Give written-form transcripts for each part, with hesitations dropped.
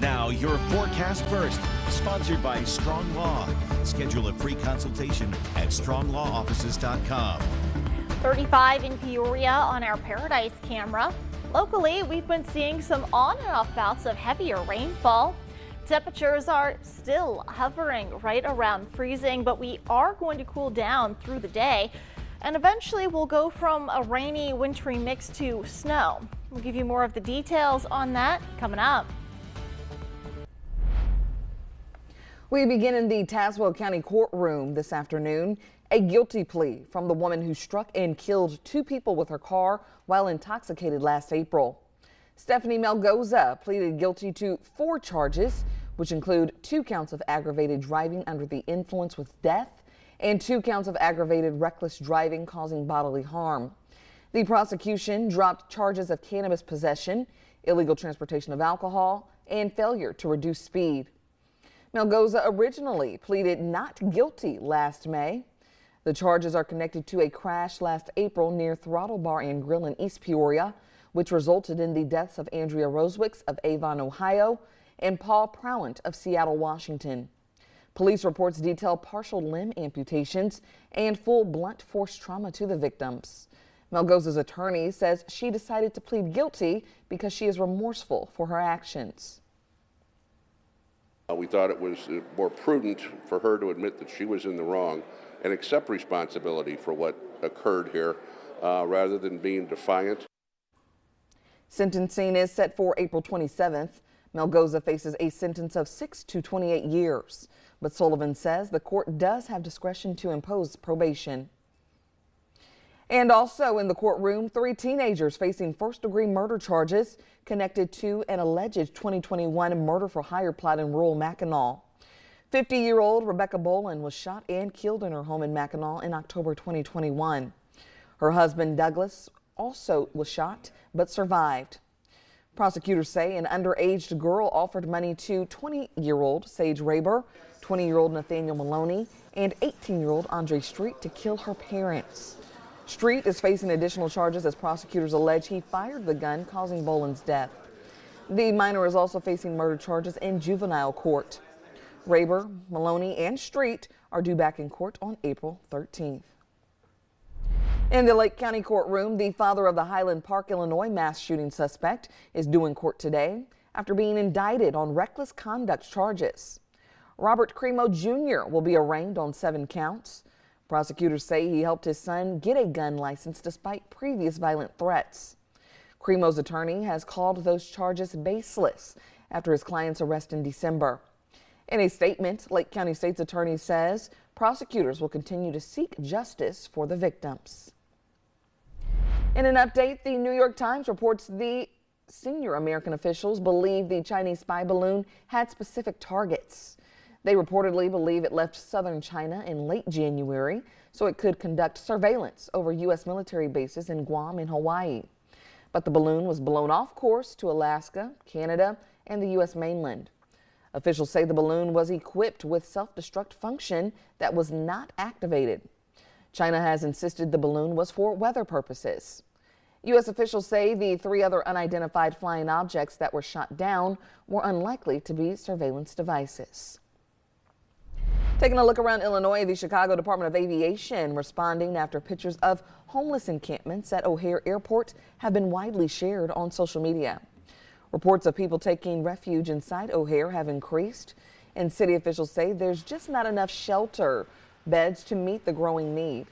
Now, your forecast first, sponsored by Strong Law. Schedule a free consultation at stronglawoffices.com. 35 in Peoria on our Paradise camera. Locally, we've been seeing some on and off bouts of heavier rainfall. Temperatures are still hovering right around freezing, but we are going to cool down through the day. And eventually we'll go from a rainy, wintry mix to snow. We'll give you more of the details on that coming up. We begin in the Tazewell County courtroom this afternoon. A guilty plea from the woman who struck and killed 2 people with her car while intoxicated last April. Stephanie Melgoza pleaded guilty to 4 charges, which include 2 counts of aggravated driving under the influence with death and 2 counts of aggravated reckless driving causing bodily harm. The prosecution dropped charges of cannabis possession, illegal transportation of alcohol, and failure to reduce speed. Melgoza originally pleaded not guilty last May. The charges are connected to a crash last April near Throttle Bar and Grill in East Peoria, which resulted in the deaths of Andrea Rosewicks of Avon, Ohio, and Paul Prowant of Seattle, Washington. Police reports detail partial limb amputations and full blunt force trauma to the victims. Melgoza's attorney says she decided to plead guilty because she is remorseful for her actions. We thought it was more prudent for her to admit that she was in the wrong and accept responsibility for what occurred here rather than being defiant. Sentencing is set for April 27th. Melgoza faces a sentence of 6 to 28 years, but Sullivan says the court does have discretion to impose probation. And also in the courtroom, 3 teenagers facing first-degree murder charges connected to an alleged 2021 murder-for-hire plot in rural Mackinac. 50-year-old Rebecca Bolin was shot and killed in her home in Mackinac in October 2021. Her husband, Douglas, also was shot but survived. Prosecutors say an underage girl offered money to 20-year-old Sage Raber, 20-year-old Nathaniel Maloney, and 18-year-old Andre Street to kill her parents. Street is facing additional charges as prosecutors allege he fired the gun causing Bolin's death. The minor is also facing murder charges in juvenile court. Raber, Maloney, and Street are due back in court on April 13th. In the Lake County courtroom, the father of the Highland Park, Illinois mass shooting suspect is due in court today after being indicted on reckless conduct charges. Robert Cremo Jr. will be arraigned on 7 counts. Prosecutors say he helped his son get a gun license despite previous violent threats. Cremo's attorney has called those charges baseless after his client's arrest in December. In a statement, Lake County State's attorney says prosecutors will continue to seek justice for the victims. In an update, the New York Times reports the senior American officials believe the Chinese spy balloon had specific targets. They reportedly believe it left southern China in late January so it could conduct surveillance over U.S. military bases in Guam and Hawaii. But the balloon was blown off course to Alaska, Canada, and the U.S. mainland. Officials say the balloon was equipped with self-destruct function that was not activated. China has insisted the balloon was for weather purposes. U.S. officials say the 3 other unidentified flying objects that were shot down were unlikely to be surveillance devices. Taking a look around Illinois, the Chicago Department of Aviation responding after pictures of homeless encampments at OHare Airport have been widely shared on social media. Reports of people taking refuge inside OHare have increased, and city officials say there's just not enough shelter beds to meet the growing need.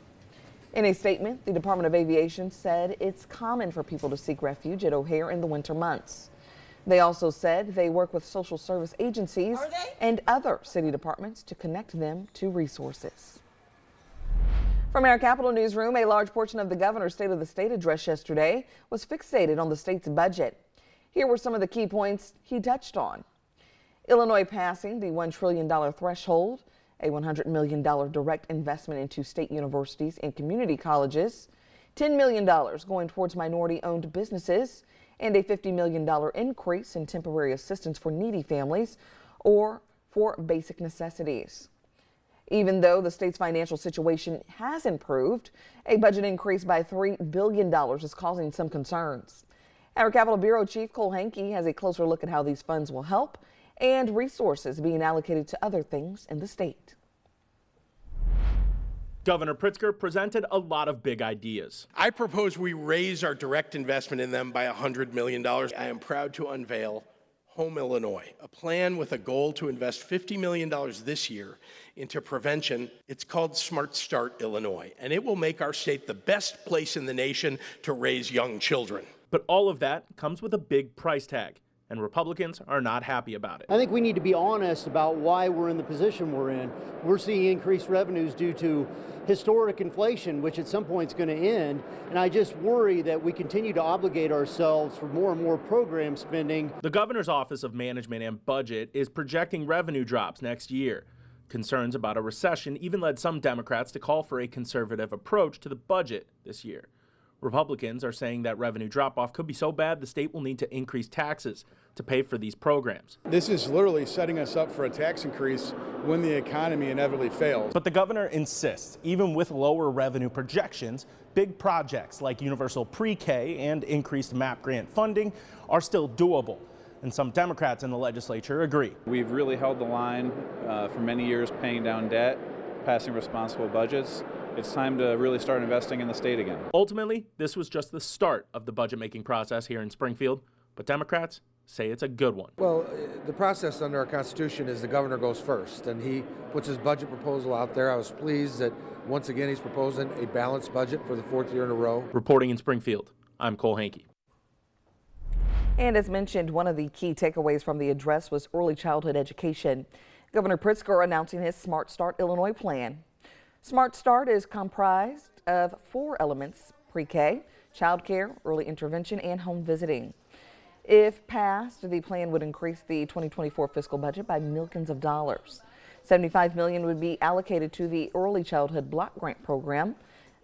In a statement, the Department of Aviation said it's common for people to seek refuge at OHare in the winter months. They also said they work with social service agencies and other city departments to connect them to resources. From our Capitol Newsroom, a large portion of the governor's State of the State address yesterday was fixated on the state's budget. Here were some of the key points he touched on. Illinois passing the $1 trillion threshold, a $100 million direct investment into state universities and community colleges, $10 million going towards minority-owned businesses, and a $50 million increase in temporary assistance for needy families or for basic necessities. Even though the state's financial situation has improved, a budget increase by $3 billion is causing some concerns. Our Capitol Bureau Chief Cole Hankey has a closer look at how these funds will help and resources being allocated to other things in the state. Governor Pritzker presented a lot of big ideas. I propose we raise our direct investment in them by $100 million. I am proud to unveil Home Illinois, a plan with a goal to invest $50 million this year into prevention. It's called Smart Start Illinois, and it will make our state the best place in the nation to raise young children. But all of that comes with a big price tag, and Republicans are not happy about it. I think we need to be honest about why we're in the position we're in. We're seeing increased revenues due to historic inflation, which at some point is going to end. And I just worry that we continue to obligate ourselves for more and more program spending. The governor's Office of Management and Budget is projecting revenue drops next year. Concerns about a recession even led some Democrats to call for a conservative approach to the budget this year. Republicans are saying that revenue drop-off could be so bad the state will need to increase taxes to pay for these programs. This is literally setting us up for a tax increase when the economy inevitably fails. But the governor insists, even with lower revenue projections, big projects like universal pre-K and increased MAP grant funding are still doable. And some Democrats in the legislature agree. We've really held the line for many years, paying down debt, passing responsible budgets. It's time to really start investing in the state again. Ultimately, this was just the start of the budget-making process here in Springfield, but Democrats say it's a good one. Well, the process under our Constitution is the governor goes first, and he puts his budget proposal out there. I was pleased that once again he's proposing a balanced budget for the fourth year in a row. Reporting in Springfield, I'm Cole Hankey. And as mentioned, one of the key takeaways from the address was early childhood education. Governor Pritzker announcing his Smart Start Illinois plan. Smart Start is comprised of 4 elements: pre-K, child care, early intervention, and home visiting. If passed, the plan would increase the 2024 fiscal budget by millions of dollars. $75 million would be allocated to the Early Childhood Block Grant Program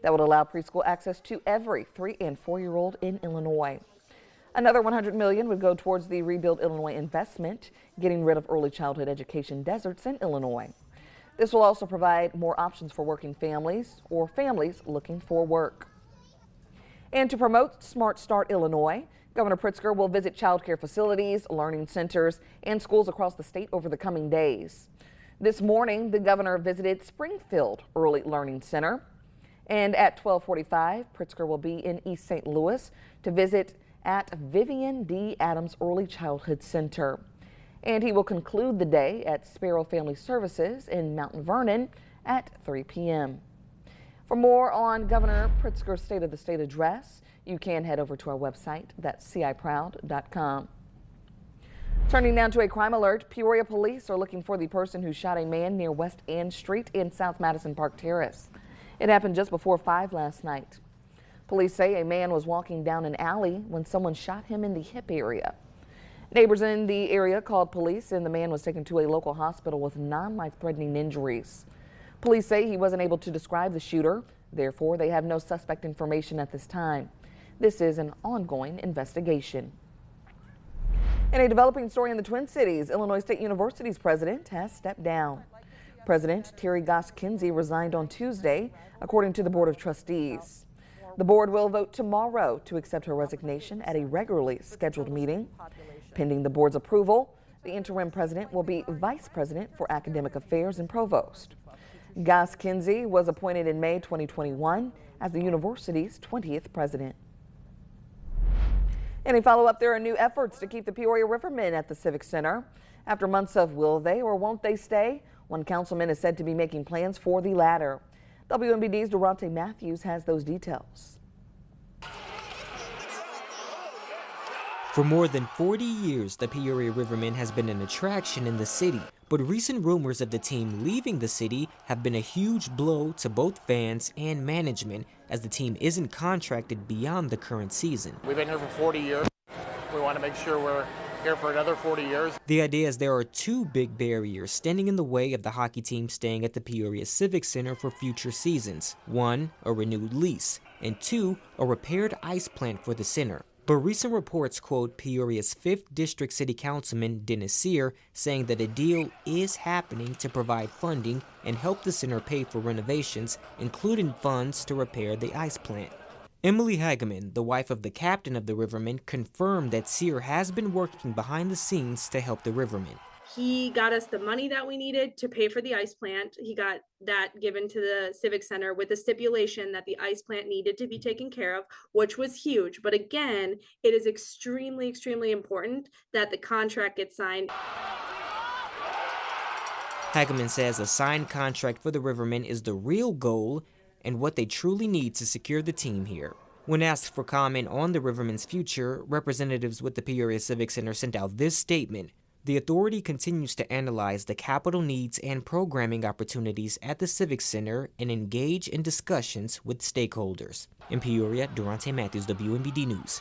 that would allow preschool access to every 3- and 4-year-old in Illinois. Another $100 million would go towards the Rebuild Illinois investment, getting rid of early childhood education deserts in Illinois. This will also provide more options for working families or families looking for work. And to promote Smart Start Illinois, Governor Pritzker will visit child care facilities, learning centers, and schools across the state over the coming days. This morning, the governor visited Springfield Early Learning Center. And at 12:45, Pritzker will be in East St. Louis to visit at Vivian D. Adams Early Childhood Center. And he will conclude the day at Sparrow Family Services in Mount Vernon at 3 p.m. For more on Governor Pritzker's State of the State address, you can head over to our website, that's ciproud.com. Turning now to a crime alert, Peoria police are looking for the person who shot a man near West Ann Street in South Madison Park Terrace. It happened just before 5 last night. Police say a man was walking down an alley when someone shot him in the hip area. Neighbors in the area called police, and the man was taken to a local hospital with non-life-threatening injuries. Police say he wasn't able to describe the shooter. Therefore, they have no suspect information at this time. This is an ongoing investigation. In a developing story in the Twin Cities, Illinois State University's president has stepped down. President Terry Goss-Kinsey resigned on Tuesday, according to the Board of Trustees. The board will vote tomorrow to accept her resignation at a regularly scheduled meeting. Pending the board's approval, the interim president will be vice president for academic affairs and provost. Goss-Kinsey was appointed in May 2021 as the university's 20th president. In a follow-up, there are new efforts to keep the Peoria Rivermen at the Civic Center. After months of will they or won't they stay, one councilman is said to be making plans for the latter. WMBD's Durante Matthews has those details. For more than 40 years, the Peoria Rivermen has been an attraction in the city. But recent rumors of the team leaving the city have been a huge blow to both fans and management, as the team isn't contracted beyond the current season. We've been here for 40 years. We want to make sure we're here for another 40 years. The idea is there are 2 big barriers standing in the way of the hockey team staying at the Peoria Civic Center for future seasons. 1, a renewed lease, and 2, a repaired ice plant for the center. But recent reports quote Peoria's 5th District City Councilman Dennis Sear saying that a deal is happening to provide funding and help the center pay for renovations, including funds to repair the ice plant. Emily Hageman, the wife of the captain of the Rivermen, confirmed that Sear has been working behind the scenes to help the Rivermen. He got us the money that we needed to pay for the ice plant. He got that given to the Civic Center with the stipulation that the ice plant needed to be taken care of, which was huge. But again, it is extremely, extremely important that the contract gets signed. Hageman says a signed contract for the Rivermen is the real goal and what they truly need to secure the team here. When asked for comment on the Rivermen's future, representatives with the Peoria Civic Center sent out this statement. The authority continues to analyze the capital needs and programming opportunities at the Civic Center and engage in discussions with stakeholders. In Peoria, Durante Matthews, WMBD News.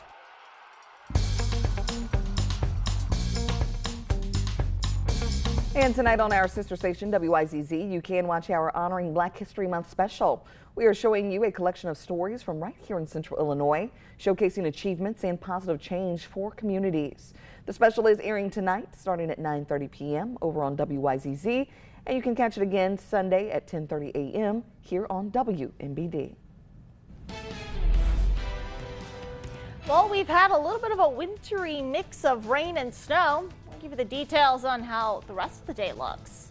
And tonight on our sister station, WIZZ, you can watch our Honoring Black History Month special. We are showing you a collection of stories from right here in Central Illinois, showcasing achievements and positive change for communities. The special is airing tonight, starting at 9:30 p.m. over on WIZZ, and you can catch it again Sunday at 10:30 a.m. here on WMBD. Well, we've had a little bit of a wintry mix of rain and snow. I'll give you the details on how the rest of the day looks.